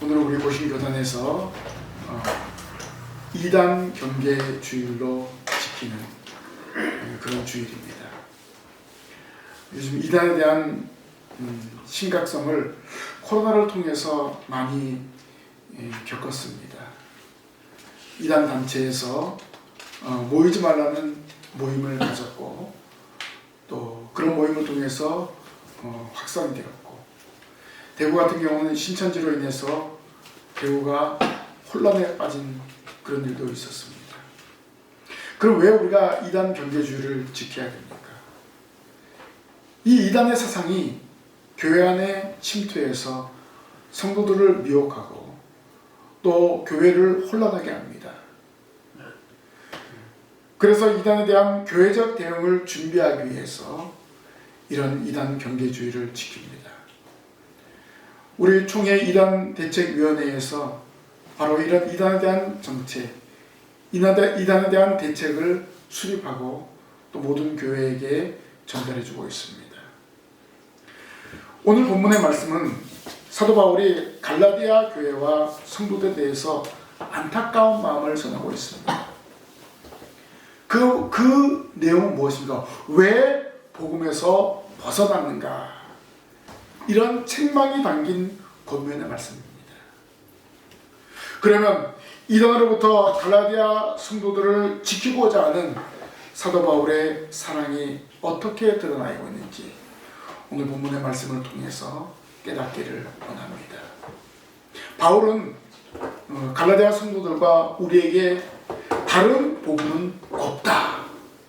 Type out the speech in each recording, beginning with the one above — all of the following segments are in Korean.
오늘 우리 보신 교단에서 이단 경계 주일로 지키는 그런 주일입니다. 요즘 이단에 대한 심각성을 코로나를 통해서 많이 겪었습니다. 이단 단체에서 모이지 말라는 모임을 가졌고, 또 그런 모임을 통해서 확산이 되었고, 대구 같은 경우는 신천지로 인해서 대구가 혼란에 빠진 그런 일도 있었습니다. 그럼 왜 우리가 이단 경계주의를 지켜야 됩니까? 이 이단의 사상이 교회 안에 침투해서 성도들을 미혹하고 또 교회를 혼란하게 합니다. 그래서 이단에 대한 교회적 대응을 준비하기 위해서 이런 이단 경계주의를 지킵니다. 우리 총회 이단 대책위원회에서 바로 이런 이단에 대한 정책, 이단에 대한 대책을 수립하고 또 모든 교회에게 전달해주고 있습니다. 오늘 본문의 말씀은 사도 바울이 갈라디아 교회와 성도들에 대해서 안타까운 마음을 전하고 있습니다. 그 내용은 무엇인가? 왜 복음에서 벗어났는가? 이런 책망이 담긴 권면의 말씀입니다. 그러면 이단으로부터 갈라디아 성도들을 지키고자 하는 사도 바울의 사랑이 어떻게 드러나 있는지 오늘 본문의 말씀을 통해서 깨닫기를 원합니다. 바울은 갈라디아 성도들과 우리에게 다른 복음은 없다,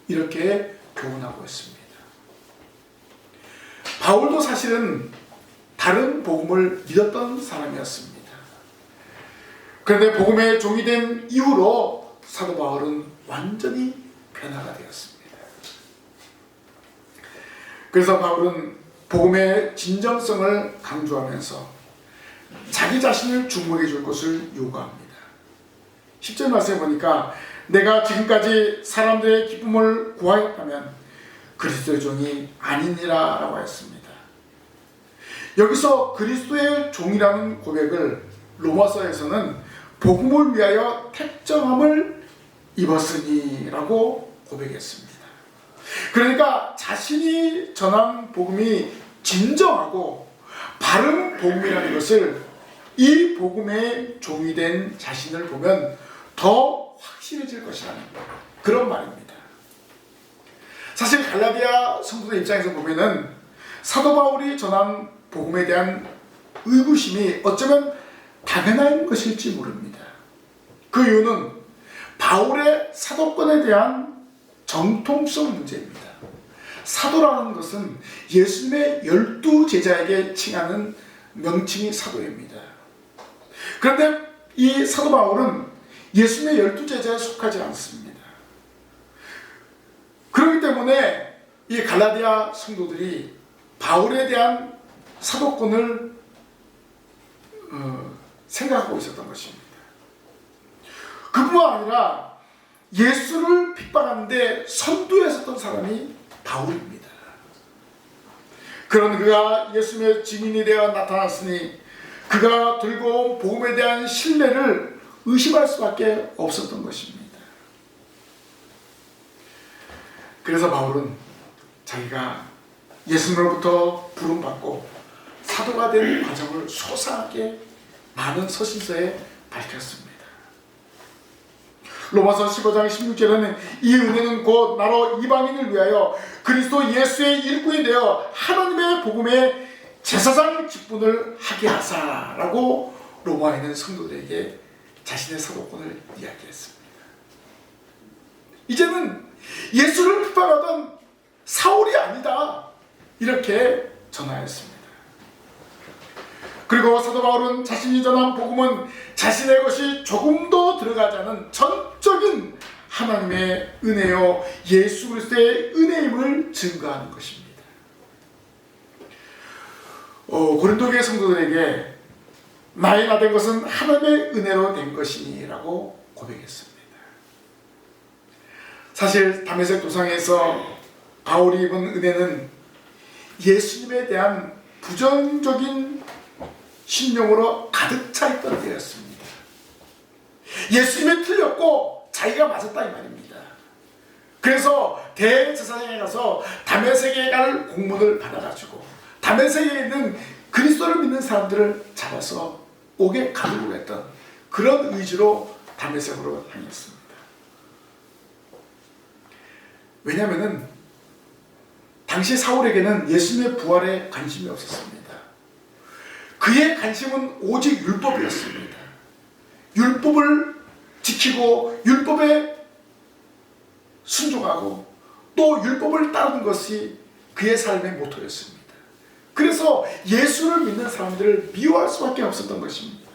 이렇게 교훈하고 있습니다. 바울도 사실은 다른 복음을 믿었던 사람이었습니다. 그런데 복음의 종이 된 이후로 사도 바울은 완전히 변화가 되었습니다. 그래서 바울은 복음의 진정성을 강조하면서 자기 자신을 중보해 줄 것을 요구합니다. 10절 말씀에 보니까 내가 지금까지 사람들의 기쁨을 구하였다면 그리스도의 종이 아니니라 라고 했습니다. 여기서 그리스도의 종이라는 고백을 로마서에서는 복음을 위하여 택정함을 입었으니 라고 고백했습니다. 그러니까 자신이 전한 복음이 진정하고 바른 복음이라는 것을 이 복음의 종이 된 자신을 보면 더 확실해질 것이라는 그런 말입니다. 사실 갈라디아 성도들 입장에서 보면은 사도 바울이 전한 복음에 대한 의구심이 어쩌면 당연한 것일지 모릅니다. 그 이유는 바울의 사도권에 대한 정통성 문제입니다. 사도라는 것은 예수님의 12제자에게 칭하는 명칭이 사도입니다. 그런데 이 사도 바울은 예수님의 12제자에 속하지 않습니다. 그렇기 때문에 이 갈라디아 성도들이 바울에 대한 사도권을 생각하고 있었던 것입니다. 그뿐만 아니라 예수를 핍박하는데 선두에 섰던 사람이 바울입니다. 그런 그가 예수님의 증인이 되어 나타났으니 그가 들고 온 복음에 대한 신뢰를 의심할 수밖에 없었던 것입니다. 그래서 바울은 자기가 예수님으로부터 부름받고 사도가 된 과정을 소상하게 많은 서신서에 밝혔습니다. 로마서 15장 16절에는 이 은혜는 곧 나로 이방인을 위하여 그리스도 예수의 일꾼이 되어 하나님의 복음의 제사장 직분을 하게 하사라고 로마에 있는 성도들에게 자신의 사도권을 이야기했습니다. 이제는 예수를 핍박하던 사울이 아니다, 이렇게 전하였습니다. 그리고 사도 바울은 자신이 전한 복음은 자신의 것이 조금도 들어가지 않은 전적인 하나님의 은혜요 예수 그리스도의 은혜임을 증거하는 것입니다. 고린도교회 성도들에게 나의 나 된 것은 하나님의 은혜로 된 것이니 라고 고백했습니다. 사실 다메섹 도상에서 바울이 입은 은혜는 예수님에 대한 부정적인 심령으로 가득 차 있던 때였습니다. 예수님이 틀렸고 자기가 맞았다 이 말입니다. 그래서 대제사장에 가서 다메섹에 갈 공문을 받아가지고 다메섹에 있는 그리스도를 믿는 사람들을 잡아서 옥에 가두고 했던 그런 의지로 다메섹으로 향했습니다. 왜냐하면 당시 사울에게는 예수님의 부활에 관심이 없었습니다. 그의 관심은 오직 율법이었습니다. 율법을 지키고 율법에 순종하고 또 율법을 따르는 것이 그의 삶의 모토였습니다. 그래서 예수를 믿는 사람들을 미워할 수밖에 없었던 것입니다.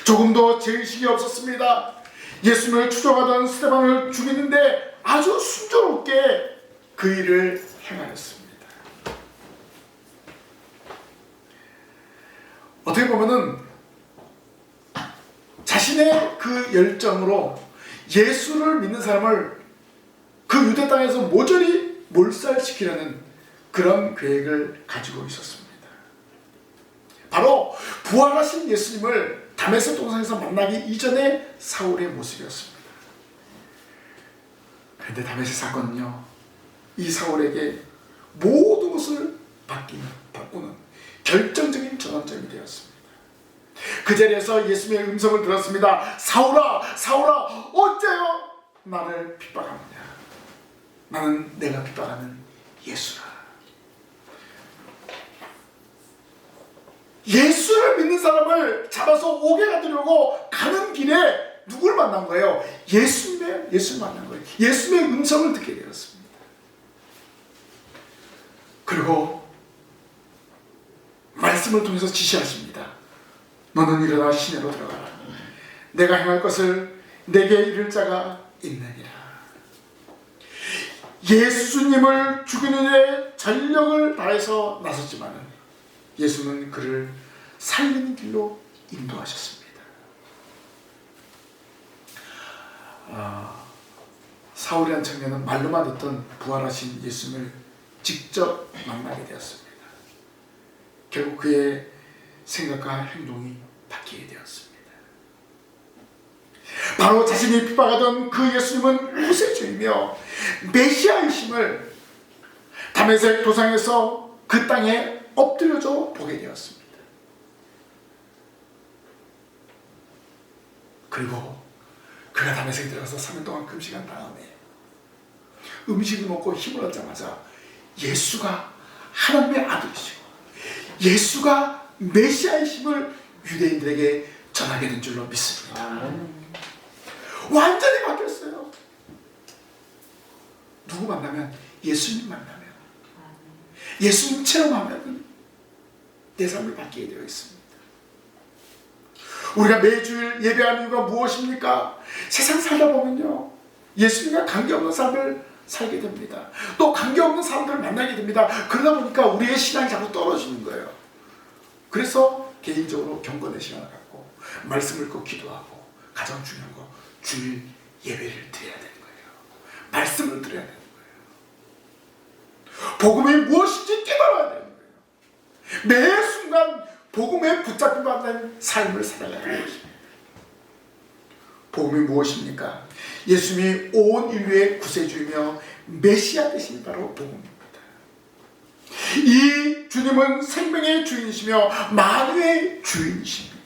조금도 죄의식이 없었습니다. 예수님을 추종하던 스데반을 죽이는데 아주 순조롭게 그 일을 행하였습니다. 어떻게 보면은 자신의 그 열정으로 예수를 믿는 사람을 그 유대 땅에서 모조리 몰살시키려는 그런 계획을 가지고 있었습니다. 바로 부활하신 예수님을 다메섹 동산에서 만나기 이전의 사울의 모습이었습니다. 그런데 다메섹 사건은요, 이 사울에게 모든 것을 바꾸는 결정적인 전환점이 되었습니다. 그 자리에서 예수님의 음성을 들었습니다. 사울아, 사울아, 어째요 나를 핍박하느냐? 나는 내가 핍박하는 예수라. 예수를 믿는 사람을 잡아서 옥에 가두려고 가는 길에 누굴 만난 거예요? 예수를 만난 거예요. 예수님의 음성을 듣게 되었습니다. 그리고 말씀을 통해서 지시하십니다. 너는 일어나 시내로 들어가라. 내가 행할 것을 내게 이를 자가 있느니라. 예수님을 죽이는 일에 전력을 다해서 나섰지만 예수는 그를 살리는 길로 인도하셨습니다. 사울이란 청년은 말로만 듣던 부활하신 예수님을 직접 만나게 되었습니다. 결국 그의 생각과 행동이 바뀌게 되었습니다. 바로 자신이 핍박하던 그 예수님은 구세주이며 메시아이심을 다메섹 도상에서 그 땅에 엎드려져 보게 되었습니다. 그리고 그가 다메섹에 들어가서 3일 동안 금식한 다음에 음식을 먹고 힘을 얻자마자 예수가 하나님의 아들이시고 예수가 메시아이심을 유대인들에게 전하게 된 줄로 믿습니다. 완전히 바뀌었어요. 누구 만나면? 예수님 만나면, 예수님 체험하면 내 삶이 바뀌게 되어 있습니다. 우리가 매주일 예배하는 이유가 무엇입니까? 세상 살다 보면요, 예수님과 관계없는 삶을 살게 됩니다. 또 관계없는 사람들을 만나게 됩니다. 그러다 보니까 우리의 신앙이 자꾸 떨어지는 거예요. 그래서 개인적으로 경건의 시간을 갖고 말씀을 읽고 기도하고 가장 중요한 거 주일 예배를 드려야 되는 거예요. 말씀을 드려야 되는 거예요. 복음이 무엇인지 깨달아야 되는 거예요. 매 순간 복음에 붙잡힌 받는 삶을 살아가야 되는 것입니다. 복음이 무엇입니까? 예수님이 온 인류의 구세주이며 메시아 되신 바로 복음입니다. 이 주님은 생명의 주인이시며 만유의 주인이십니다.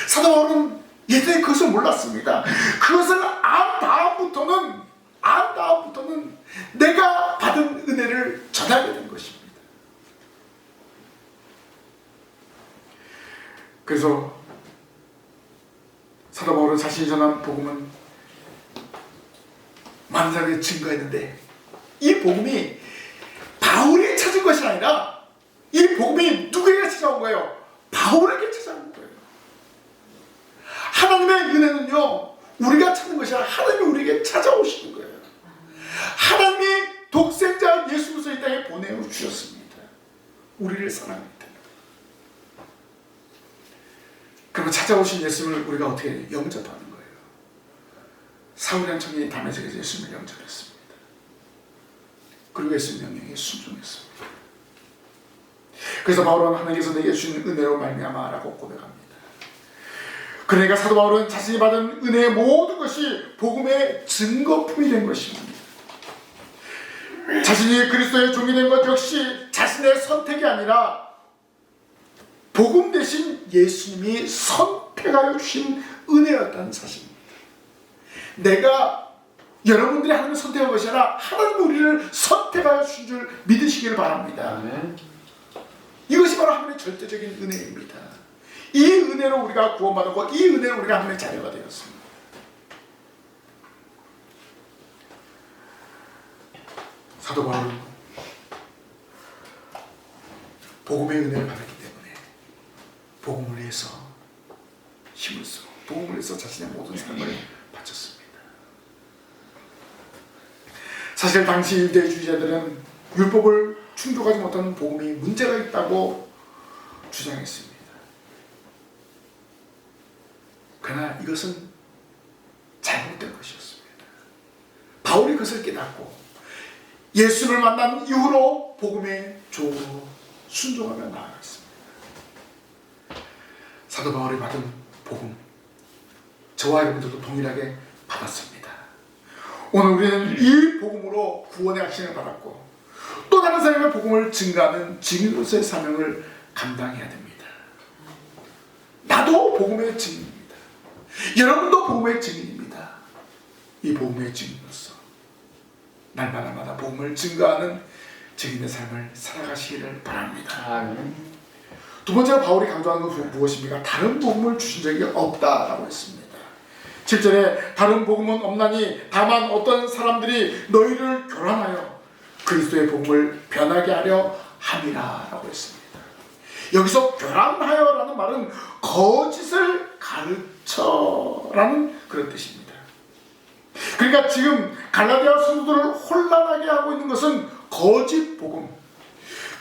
사도 바울은 예전에 그것을 몰랐습니다. 그것을 안 다음부터는 내가 받은 은혜를 전하게 된 것입니다. 그래서 사도 바울은 자신이 전한 복음은 많은 사람에게 증거했는데, 이 복음이 바울이 찾은 것이 아니라 이 복음이 누구에게 찾아온 거예요? 바울에게 찾아온 거예요. 하나님의 은혜는요, 우리가 찾는 것이 아니라 하나님이 우리에게 찾아오시는 거예요. 하나님이 독생자 예수 그리스도를 이 땅에 보내어 주셨습니다. 우리를 사랑하기 때문에. 그러면 찾아오신 예수님을 우리가 어떻게 영접하는 거예요? 사울이라는 청년이 다메섹에서 예수님을 영접했습니다. 그리고 예수님 명령에 순종했습니다. 그래서 바울은 하나님께서 내게 주신 은혜로 말미암아라고 고백합니다. 그러니까 사도 바울은 자신이 받은 은혜의 모든 것이 복음의 증거품이 된 것입니다. 자신이 그리스도의 종이 된 것 역시 자신의 선택이 아니라 복음 대신 예수님이 선택하여 주신 은혜였다는 사실입니다. 내가 여러분들이 하나님을 선택한 것이 아니라 하나님 우리를 선택하여 주신 줄 믿으시기를 바랍니다. 아멘. 이것이 바로 하나님의 절대적인 은혜입니다. 이 은혜로 우리가 구원받았고 이 은혜로 우리가 하나님의 자녀가 되었습니다. 사도 바울은 복음의 은혜를 받았기 때문에 복음을 위해서 힘을 쓰고 복음을 위해서 자신의 모든 삶을 바쳤습니다. 사실 당시 유대주의자들은 율법을 충족하지 못하는 복음이 문제가 있다고 주장했습니다. 그러나 이것은 잘못된 것이었습니다. 바울이 그것을 깨닫고 예수를 만난 이후로 복음의 조로 순종하며 나아갔습니다. 사도 바울이 받은 복음, 저와 여러분들도 동일하게 받았습니다. 오늘 우리는 이 복음으로 구원의 확신을 받았고 또 다른 사람의 복음을 증가하는 증인으로서의 사명을 감당해야 됩니다. 나도 복음의 증인입니다. 여러분도 복음의 증인입니다. 이 복음의 증인으로서 날마다 복음을 증거하는 증인의 삶을 살아가시기를 바랍니다. 아멘. 두 번째로 바울이 강조하는 것은 무엇입니까? 다른 복음을 주신 적이 없다라고 했습니다. 7절에 다른 복음은 없나니 다만 어떤 사람들이 너희를 교란하여 그리스도의 복음을 변하게 하려 함이라 라고 했습니다. 여기서 교란하여라는 말은 거짓을 가르쳐라는 그런 뜻입니다. 그러니까 지금 갈라디아 성도들을 혼란하게 하고 있는 것은 거짓 복음,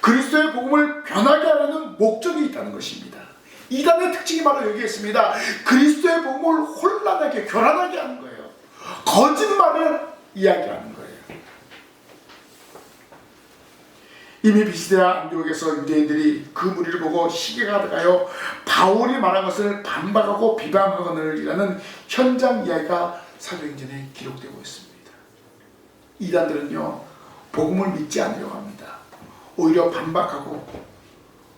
그리스도의 복음을 변하게 하려는 목적이 있다는 것입니다. 이단의 특징이 바로 여기에 있습니다. 그리스도의 복음을 혼란하게, 교란하게 하는 거예요. 거짓말을 이야기하는 거예요. 이미 비시드라 안디옥에서 유대인들이 그 무리를 보고 시기가 가득하여 바울이 말한 것을 반박하고 비방하거늘이라는 현장 이야기가 사도행전에 기록되고 있습니다. 이단들은요, 복음을 믿지 않으려고 합니다. 오히려 반박하고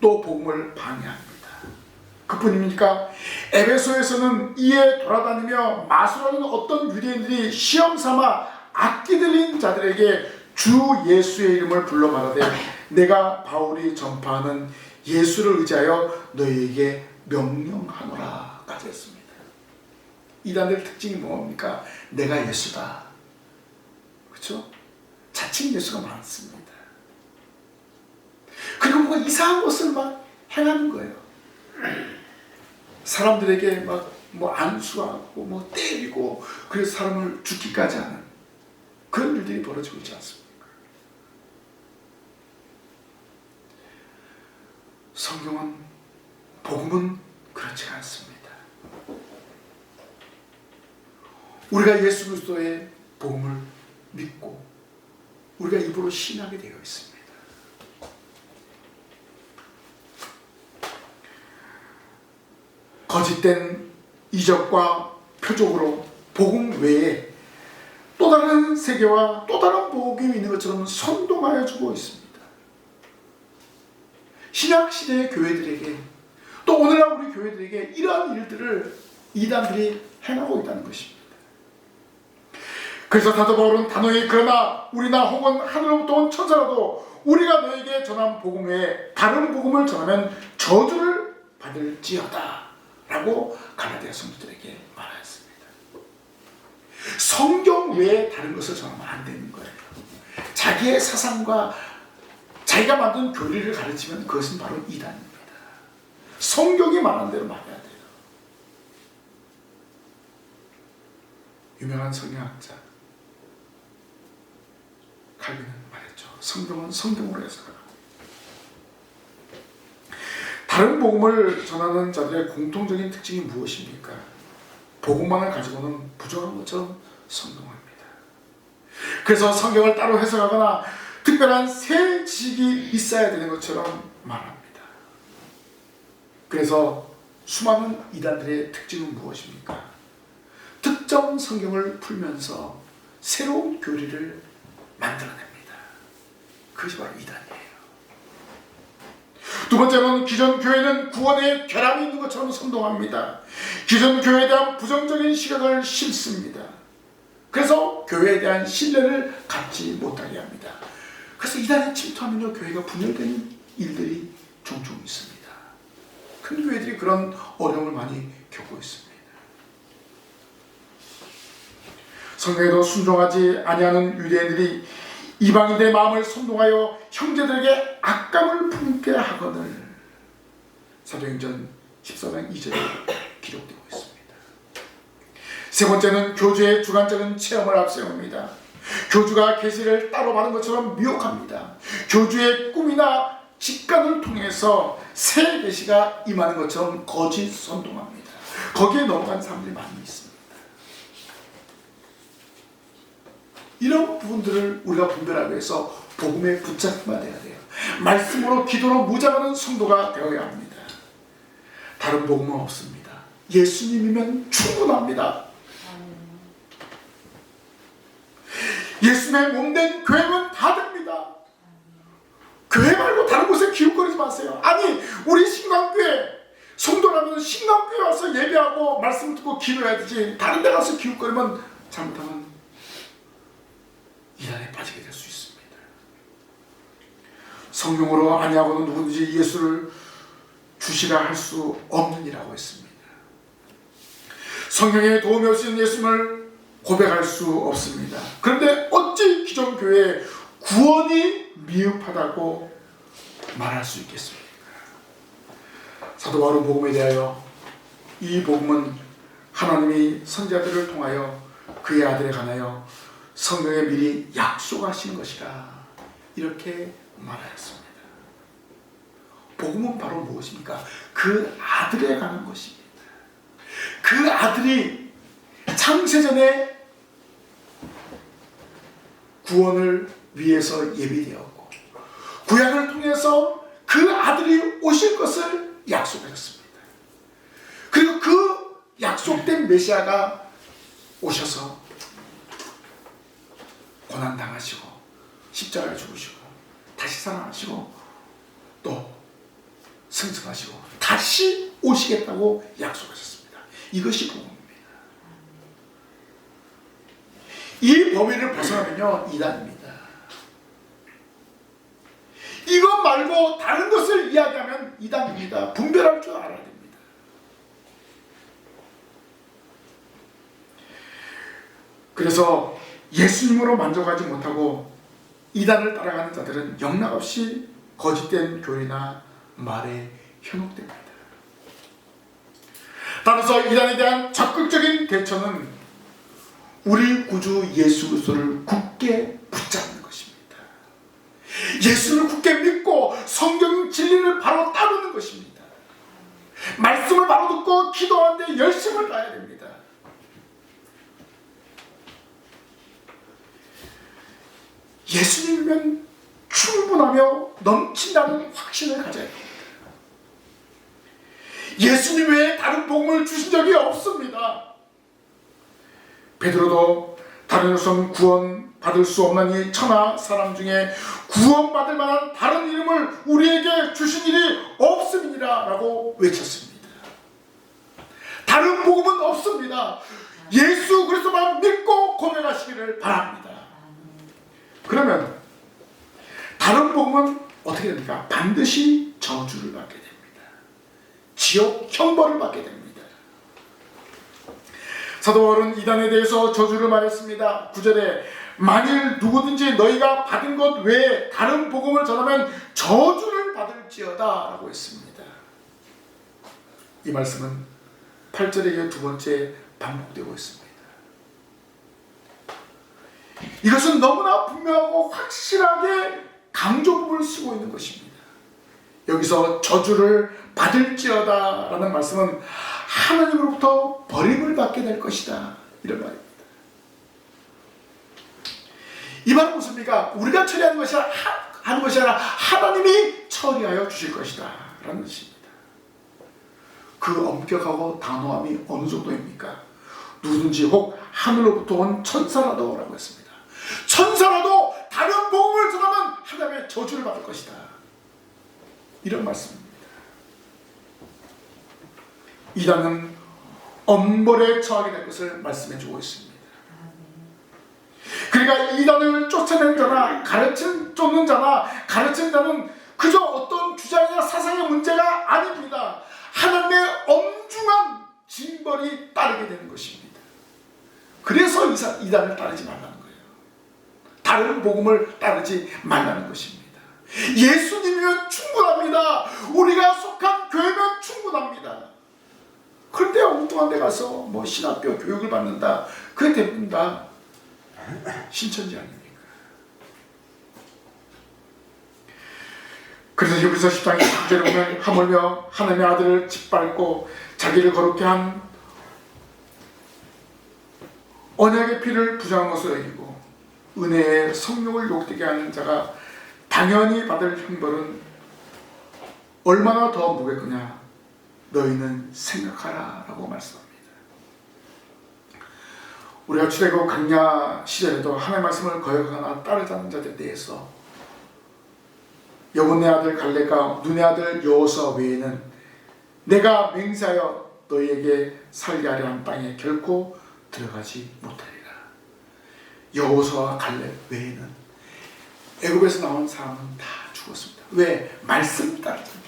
또 복음을 방해합니다. 그뿐입니까? 에베소에서는 이에 돌아다니며 마술하는 어떤 유대인들이 시험삼아 악기 들린 자들에게 주 예수의 이름을 불러 말하되 내가 바울이 전파하는 예수를 의지하여 너희에게 명령하노라 까지 했습니다. 이단의 특징이 뭡니까? 내가 예수다. 그렇죠? 자칭 예수가 많습니다. 그리고 뭔가 이상한 것을 막 행하는 거예요. 사람들에게 막 안수하고 때리고 그래서 사람을 죽기까지 하는 그런 일들이 벌어지고 있지 않습니까? 성경은, 복음은 그렇지가 않습니다. 우리가 예수 그리스도의 복음을 믿고 우리가 입으로 신하게 되어 있습니다. 거짓된 이적과 표적으로 복음 외에 또 다른 세계와 또 다른 복음이 있는 것처럼 선동하여 주고 있습니다. 신약시대의 교회들에게 또 오늘날 우리 교회들에게 이러한 일들을 이단들이 행하고 있다는 것입니다. 그래서 사도 바울은 단호히 그러나 우리나 혹은 하늘로부터 온 천사라도 우리가 너에게 전한 복음 외에 다른 복음을 전하면 저주를 받을지어다 라고 갈라디아 성도들에게 말하였습니다. 성경 외에 다른 것을 전하면 안 되는 거예요. 자기의 사상과 자기가 만든 교리를 가르치면 그것은 바로 이단입니다. 성경이 말하는 대로 말해야 돼요. 유명한 성경학자 칼빈은 말했죠. 성경은 성경으로 해석하라. 다른 복음을 전하는 자들의 공통적인 특징이 무엇입니까? 복음만을 가지고는 부족한 것처럼 선동합니다. 그래서 성경을 따로 해석하거나 특별한 새 지식이 있어야 되는 것처럼 말합니다. 그래서 수많은 이단들의 특징은 무엇입니까? 특정 성경을 풀면서 새로운 교리를 만들어냅니다. 그것이 바로 이단이에요. 두 번째는 기존 교회는 구원에 결함이 있는 것처럼 선동합니다. 기존 교회에 대한 부정적인 시각을 심습니다. 그래서 교회에 대한 신뢰를 갖지 못하게 합니다. 그래서 이단에 침투하면요, 교회가 분열되는 일들이 종종 있습니다. 큰 교회들이 그런 어려움을 많이 겪고 있습니다. 성경에도 순종하지 아니하는 유대인들이 이방인들의 마음을 선동하여 형제들에게 악감을 품게 하거늘 사도행전 14장 2절에 기록되고 있습니다. 세 번째는 교주의 주관적인 체험을 앞세웁니다. 교주가 계시를 따로 받은 것처럼 미혹합니다. 교주의 꿈이나 직감을 통해서 새 계시가 임하는 것처럼 거짓 선동합니다. 거기에 넘어간 사람들이 많이 있습니다. 이런 부분들을 우리가 분별하기 위해서 복음에 붙잡아야 돼요. 말씀으로 기도로 무장하는 성도가 되어야 합니다. 다른 복음은 없습니다. 예수님이면 충분합니다. 예수님의 몸된 교회는 다 됩니다. 교회 말고 다른 곳에 기웃거리지 마세요. 아니, 우리 신강교회 성도라면 신강교회 와서 예배하고 말씀 듣고 기도해야 되지, 다른 데 가서 기웃거리면 잘못하면 이단에 빠지게 될 수 있습니다. 성경으로 아니하고는 누구든지 예수를 주시라 할 수 없는 이라고 했습니다. 성경에 도움이 없이 예수님을 고백할 수 없습니다. 그런데 어찌 기존 교회에 구원이 미흡하다고 말할 수 있겠습니까? 사도 바울은 복음에 대하여 이 복음은 하나님이 선지자들을 통하여 그의 아들에 관하여 성경에 미리 약속하신 것이라 이렇게 말하였습니다. 복음은 바로 무엇입니까? 그 아들에 관한 것입니다. 그 아들이 창세전에 구원을 위해서 예비되었고 구약을 통해서 그 아들이 오실 것을 약속하셨습니다. 그리고 그 약속된 메시아가 오셔서 고난당하시고 십자가에 죽으시고 다시 살아나시고 또 승천하시고 다시 오시겠다고 약속하셨습니다. 이것이 복음입니다. 이 범위를 벗어나면요, 이단입니다. 이것 말고 다른 것을 이야기하면 이단입니다. 분별할 줄 알아야 됩니다. 그래서 예수님으로 만족하지 못하고 이단을 따라가는 자들은 영락없이 거짓된 교리나 말에 현혹됩니다. 따라서 이단에 대한 적극적인 대처는 우리 구주 예수 그리스도를 굳게 붙잡는 것입니다. 예수를 굳게 믿고 성경 진리를 바로 따르는 것입니다. 말씀을 바로 듣고 기도하는데 열심을 다해야 됩니다. 예수님이면 충분하며 넘친다는 확신을 가져야 됩니다. 예수님 외에 다른 복음을 주신 적이 없습니다. 베드로도 다른 것은 구원 받을 수 없는 이 천하 사람 중에 구원받을 만한 다른 이름을 우리에게 주신 일이 없음이니라 라고 외쳤습니다. 다른 복음은 없습니다. 예수 그리스도만 믿고 고백하시기를 바랍니다. 그러면 다른 복음은 어떻게 됩니까? 반드시 저주를 받게 됩니다. 지옥 형벌을 받게 됩니다. 사도 바울은 이단에 대해서 저주를 말했습니다. 9절에 만일 누구든지 너희가 받은 것 외에 다른 복음을 전하면 저주를 받을지어다 라고 했습니다. 이 말씀은 8절에 이어 두 번째 반복되고 있습니다. 이것은 너무나 분명하고 확실하게 강조법을 쓰고 있는 것입니다. 여기서 저주를 받을지어다 라는 말씀은 하나님으로부터 버림을 받게 될 것이다 이런 말입니다. 이 말은 무엇입니까? 우리가 처리하는 것이 아니라 하나님이 처리하여 주실 것이다 라는 뜻입니다. 그 엄격하고 단호함이 어느 정도입니까? 누구든지 혹 하늘로부터 온 천사라도 라고 했습니다. 천사라도 다른 복음을 전하면 하나님의 저주를 받을 것이다. 이런 말씀입니다. 이단은 엄벌에 처하게 될 것을 말씀해 주고 있습니다. 그러니까 이단을 쫓아낸 자나 쫓는 자나 가르치는 자는 그저 어떤 주장이나 사상의 문제가 아닙니다. 하나님의 엄중한 징벌이 따르게 되는 것입니다. 그래서 이단을 따르지 말라는 거예요. 다른 복음을 따르지 말라는 것입니다. 예수님이면 충분합니다. 우리가 속한 교회면 충분합니다. 그런데 엉뚱한 데 가서 뭐 신학교 교육을 받는다. 그게 대부분 다 신천지 아닙니까? 그래서 히브리서 10장 20절에 보면 하물며 하나님의 아들을 짓밟고 자기를 거룩케 한 언약의 피를 부정한 것으로 여기고 은혜의 성령을 욕되게 하는 자가 당연히 받을 형벌은 얼마나 더 무겁겠느냐 너희는 생각하라 라고 말씀합니다. 우리가 출애굽 광야 시절에도 하나님의 말씀을 거역하거나 따르지 않는 자들에 대해서 여분의 아들 갈렙과 눈의 아들 여호수아 외에는 내가 맹세하여 너희에게 살게 하려 한 땅에 결코 들어가지 못하리라. 여호수아와 갈렙 외에는 애굽에서 나온 사람은 다 죽었습니다. 왜? 말씀 따르지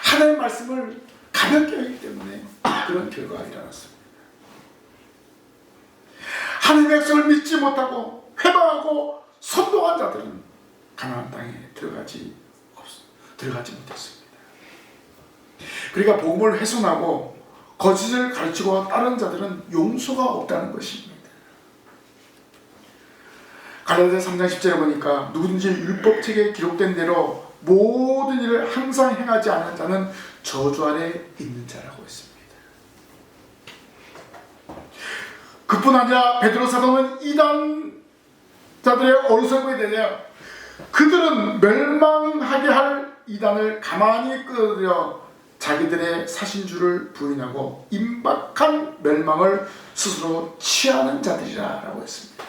하나님의 말씀을 가볍게 하기 때문에 그런 결과가 일어났습니다. 하나님의 약속을 믿지 못하고 회방하고 선동한 자들은 가나안 땅에 들어가지 못했습니다. 그러니까 복음을 훼손하고 거짓을 가르치고 따르는 자들은 용서가 없다는 것입니다. 갈라디아 3장 10절에 보니까 누구든지 율법책에 기록된 대로 모든 일을 항상 행하지 않는 자는 저주 아래 있는 자라고 했습니다. 그뿐 아니라 베드로 사도는 이단 자들의 어리석음에 대하여 그들은 멸망하게 할 이단을 가만히 끌어들여 자기들의 사신주를 부인하고 임박한 멸망을 스스로 취하는 자들이라 라고 했습니다.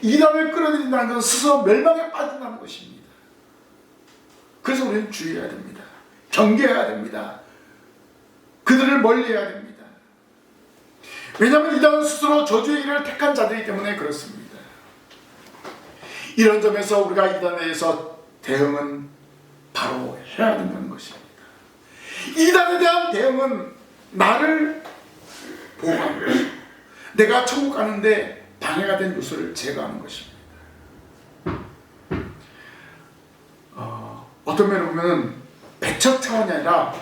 이단을 끌어들인다는 것은 스스로 멸망에 빠진다는 것입니다. 그래서 우리는 주의해야 됩니다. 경계해야 됩니다. 그들을 멀리해야 됩니다. 왜냐하면 이단은 스스로 저주의 일을 택한 자들이기 때문에 그렇습니다. 이런 점에서 우리가 이단에 대해서 대응은 바로 해야 된다는 것입니다. 이단에 대한 대응은 나를 보호하는 것입니다. 내가 천국 가는데 방해가 된 요소를 제거하는 것입니다. 어떤 면을 보면 배척 차원이 아니라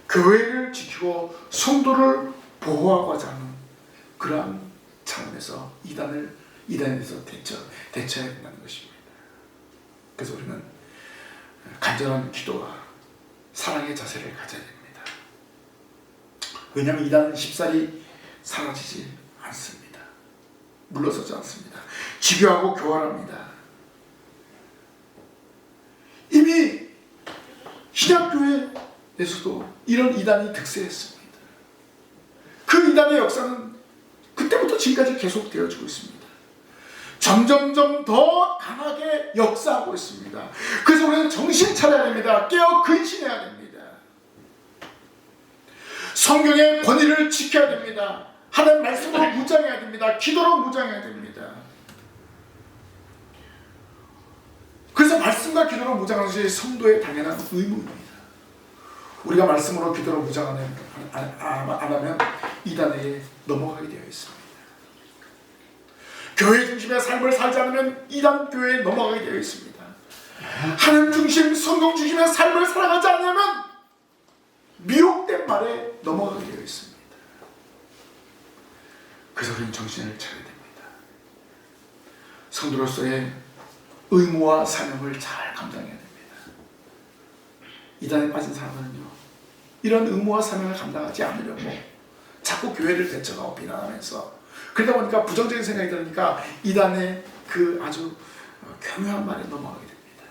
교회를 지키고 성도를 보호하고자 하는 그러한 차원에서 이단에 대해서 대처해야 된다는 것입니다. 그래서 우리는 간절한 기도와 사랑의 자세를 가져야 됩니다. 왜냐하면 이단은 쉽사리 사라지지 않습니다. 물러서지 않습니다. 집요하고 교활합니다. 이미 신약교회에서도 이런 이단이 득세했습니다. 그 이단의 역사는 그때부터 지금까지 계속되어지고 있습니다. 점점점 더 강하게 역사하고 있습니다. 그래서 우리는 정신 차려야 됩니다. 깨어 근신해야 됩니다. 성경의 권위를 지켜야 됩니다. 하나님 말씀으로 무장해야 됩니다. 기도로 무장해야 됩니다. 그래서 말씀과 기도로 무장하는 것이 성도의 당연한 의무입니다. 우리가 말씀으로 기도로 무장 안 하면 이단에 넘어가게 되어 있습니다. 교회 중심의 삶을 살지 않으면 이단 교회에 넘어가게 되어 있습니다. 하나님 중심, 성경 중심의 삶을 살아가지 않으면 미혹된 말에 넘어가게 되어 있습니다. 그래서 우리는 정신을 차려야 됩니다. 성도로서의 의무와 사명을 잘 감당해야 됩니다. 이단에 빠진 사람은요, 이런 의무와 사명을 감당하지 않으려고 자꾸 교회를 배척하고 비난하면서 그러다 보니까 부정적인 생각이 들으니까 이단의 그 아주 교묘한 말에 넘어가게 됩니다.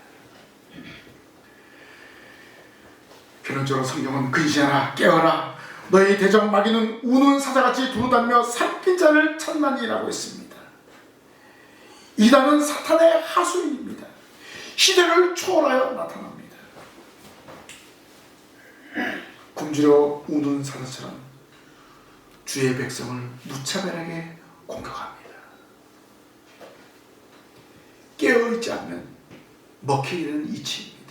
결론적으로 성경은 근신하라 깨어라 너희 대적 마귀는 우는 사자같이 두루다니며 삼킨 자를 찾나니라고 했습니다. 이단은 사탄의 하수인입니다. 시대를 초월하여 나타납니다. 굶주려 우는 사자처럼 주의 백성을 무차별하게 공격합니다. 깨어있지 않으면 먹히게 되는 이치입니다.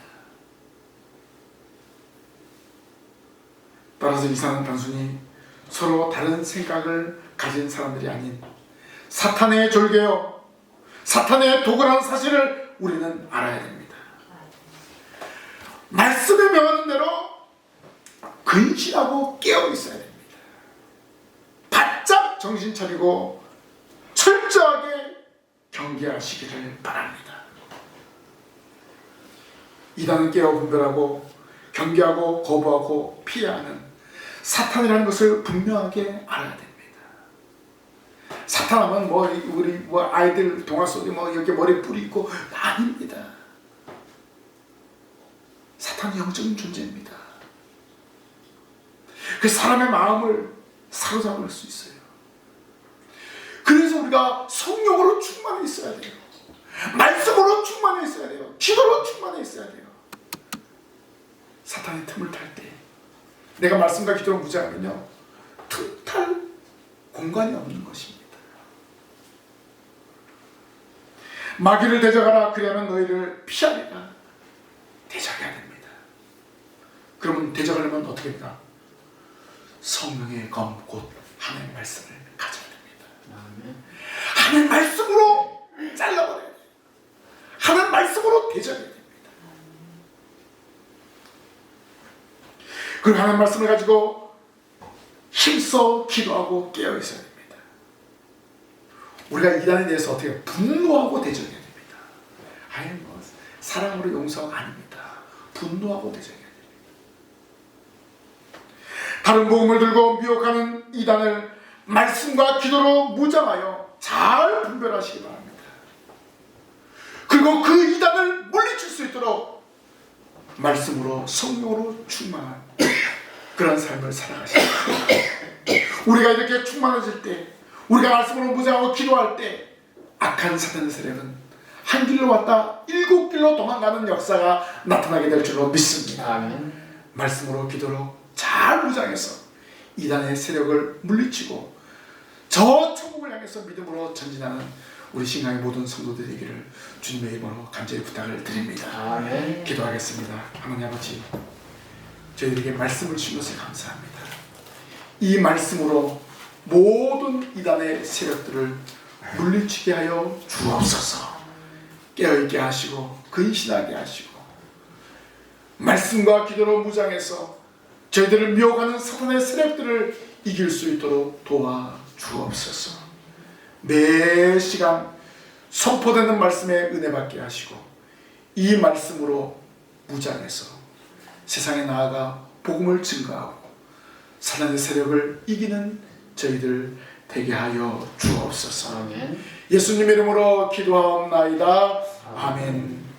따라서 이사는 단순히 서로 다른 생각을 가진 사람들이 아닌 사탄의 졸개요 사탄의 도구라는 사실을 우리는 알아야 됩니다. 말씀에 명하는 대로 근신하고 깨어 있어야 됩니다. 바짝 정신 차리고 철저하게 경계하시기를 바랍니다. 이단은 깨어 분별하고 경계하고 거부하고 피해야 하는 사탄이라는 것을 분명하게 알아야 됩니다. 사탄하면 우리 아이들 동화 속에 이렇게 머리 뿔이 있고 아닙니다. 사탄은 영적인 존재입니다. 그 사람의 마음을 사로잡을 수 있어요. 그래서 우리가 성령으로 충만해 있어야 돼요. 말씀으로 충만해 있어야 돼요. 기도로 충만해 있어야 돼요. 사탄이 틈을 탈 때 내가 말씀과 기도로 무장하면요 틈탈 공간이 없는 것입니다. 마귀를 대적하라 그리하면 너희를 피하리라. 대적해야 됩니다. 그러면 대적하려면 어떻게 합니까? 성령의 검 곧 하나님의 말씀을 가져야 됩니다. 하나님의 말씀으로 잘라버려야 돼요. 하나님의 말씀으로 대적해야 됩니다. 그리고 하나님의 말씀을 가지고 힘써 기도하고 깨어 있어야 됩니다. 우리가 이단에 대해서 어떻게 분노하고 대적해야 됩니다. 아니 사랑으로 용서가 아닙니다. 분노하고 대적해야 됩니다. 다른 복음을 들고 미혹하는 이단을 말씀과 기도로 무장하여 잘 분별하시기 바랍니다. 그리고 그 이단을 물리칠 수 있도록 말씀으로 성령으로 충만한 그런 삶을 살아가십니다. 우리가 이렇게 충만해질 때 우리가 말씀으로 무장하고 기도할 때 악한 사탄의 세력은 한 길로 왔다 7길로 도망가는 역사가 나타나게 될 줄로 믿습니다. 아멘. 말씀으로 기도로 잘 무장해서 이단의 세력을 물리치고 저 천국을 향해서 믿음으로 전진하는 우리 신강의 모든 성도들이 되기를 주님의 이름으로 간절히 부탁을 드립니다. 아멘. 기도하겠습니다. 하나님 아버지, 저희들에게 말씀을 주신 것을 감사합니다. 이 말씀으로 모든 이단의 세력들을 물리치게 하여 주옵소서. 깨어있게 하시고 근신하게 하시고 말씀과 기도로 무장해서 저희들을 미혹하는 사탄의 세력들을 이길 수 있도록 도와주옵소서. 매 시간 선포되는 말씀에 은혜 받게 하시고 이 말씀으로 무장해서 세상에 나아가 복음을 증거하고 사탄의 세력을 이기는 저희들 되게 하여 주옵소서. 아멘. 예수님 이름으로 기도하옵나이다. 아멘.